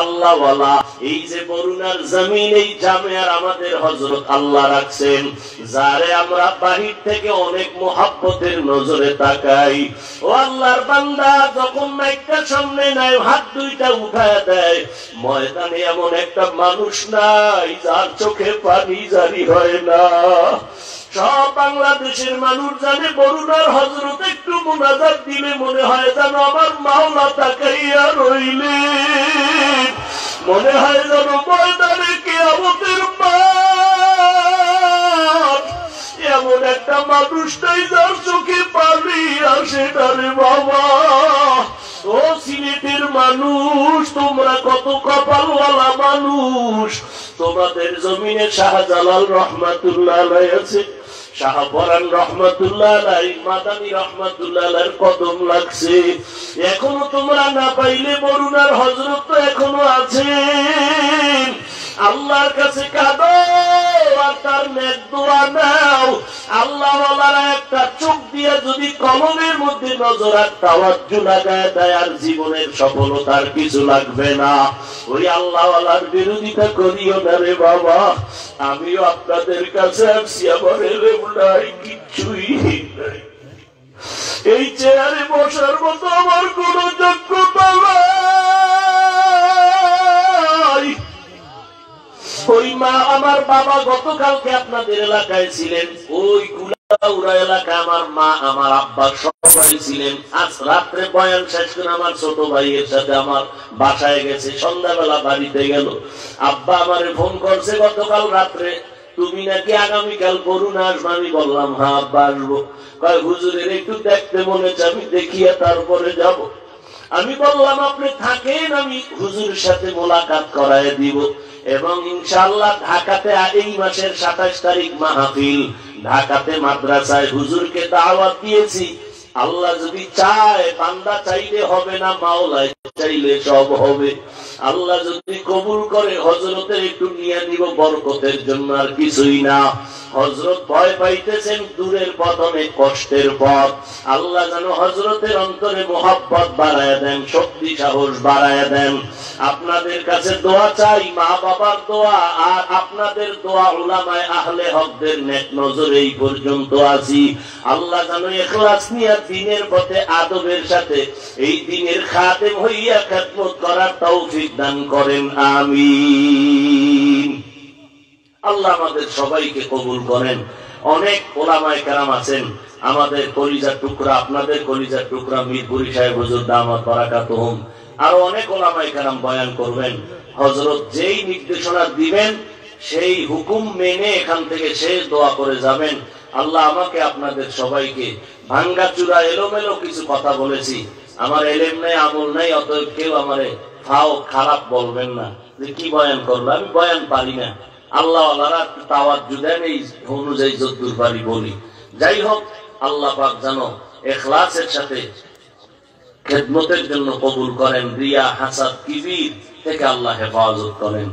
আল্লাহ ওয়ালা এই যে বরুণার জমিন, এই জামিয়ার আমাদের হযরত আল্লাহ রাখছেন, যারে আমরা বাহির থেকে অনেক মোহাব্বতের নজরে তাকাই। ও আল্লাহর বান্দা, যখন মাইকটা সামনে নাই, হাত দুইটা উঠায় দেয়, ময়দানে এমন একটা মানুষ নাই যার চোখে পানি জারি হয় না। সব বাংলাদেশের মানুষ জানে বরুণার হযরত একটু মুনাজাত দিলে মনে হয় যেন আমার মাওলা তাকাইয়া রইলেন, মনে হয় যেন ময়দানে কিয়ামতের মাঠ। এমন একটা মানুষ নাই যার চোখে পানি আসে না রে বাবা। ও সিলেটের মানুষ, তোমরা কত কপালওয়ালা মানুষ। তোমাদের জমিনে শাহজালাল রহমাতুল্লাহ আলাইহি আছে, শাহপরান রহমাতুল্লাহ আলাইহি, মাদানী রহমাতুল্লাহ আলাইহির কদম লাগছে। এখনো তোমরা না পাইলে বরুণার হযরত তো এখনো আছেন। আল্লাহর কাছে কাঁদো আর তার নেক দোয়া নাও। আল্লাহ ওয়ালারা একটা চোখ দিয়ে যদি কলমের মধ্যে নজর আর তাওয়াজ্জু লাগায় দেয়, আর জীবনের সফলতার কিছু লাগবে না। ওই আল্লাহ ওয়ালার বিরোধিতা করিও না রে বাবা। আমিও আপনাদের কাছে আসছি, আমার এলেম নাই, কিচ্ছুই নাই। এই চেয়ারে বসার মতো আমার কোন যোগ্যতা নাই। ওই মা আমার বাবা গতকালকে আপনাদের এলাকায় ছিলেন, ওই কুলাউড়া এলাকায় আমার মা আমার আব্বা সবাই ছিলেন। আজ রাত্রে বয়ান শেষ করে আমার ছোট ভাইয়ের সাথে আমার বাসায় গেছে, সন্ধ্যাবেলা বাড়িতে গেল। আব্বা আমারে ফোন করছে গতকাল রাত্রে, তুমি নাকি আগামীকাল বরুণা আসবে। আমি বললাম হ্যাঁ আব্বা আসবো। কয় হুজুরের একটু দেখতে মনে হচ্ছে, আমি দেখিয়া তারপরে যাব। আমি বললাম আপনি থাকেন, আমি হুজুরের সাথে মোলাকাত করায় দিব। এবং ইনশাআল্লাহ ঢাকাতে এই মাসের 27 তারিখ মাহফিল, ঢাকাতে মাদ্রাসায় হুজুরকে দাওয়াত দিয়েছি। আল্লাহ যদি চায়, বান্দা চাইলে হবে না, মাওলা চাইলে সব হবে। আল্লাহ যদি কবুল করে হযরতের একটু নিয়ে নিব বরকতের জন্য, আর কিছুই না। হযরত ভয় পাইতেছেন, দূরের পথ অনেক কষ্টের পথ। আল্লাহ যেন হযরতের অন্তরে মোহাব্বত বাড়ায় দেন, শক্তি সাহস বাড়ায় দেন। আপনাদের কাছে দোয়া চাই, মা বাবার দোয়া আর আপনাদের দোয়া, উলামায়ে আহলে হকদের নেক নজরে এই পর্যন্ত আছি। আল্লাহ যেন ইখলাস নিয়ে দ্বীনের পথে আদবের সাথে এই দ্বীনের খাদেম হইয়া খেদমত করার তৌফিক দান করেন, আমিন। আল্লাহ আমাদের সবাইকে কবুল করেন। অনেক ওলামায়ে কেরাম আছেন, আমাদের কলিজার টুকরা, আপনাদের কলিজার টুকরা মিরপুরি সাহেব হুজুর দামাত বারাকাতুহুম, আরো অনেক ওলামায়ে কেরাম বয়ান করবেন। হযরত যেই নির্দেশনা দিবেন সেই হুকুম মেনে এখান থেকে শেষ দোয়া করে যাবেন। আল্লাহ আমাকে আপনাদের সবাইকে, ভাঙ্গাচুরা এলোমেলো কিছু কথা বলেছি, আমার এলেম নাই, আমল নাই, অতএব কেউ আমারে ফাও খারাপ বলবেন না যে কি বয়ান করলো, আমি বয়ান পারি না। আল্লাহ আল্লাহরা তাওয়াজ্জু দেন, এই অনুযায়ী যদ্দুর পারি বলি। যাই হোক, আল্লাহ পাক যেন ইখলাসের সাথে খেদমতের জন্য কবুল করেন, রিয়া হাসাদ কিবির থেকে আল্লাহ হেফাজত করেন।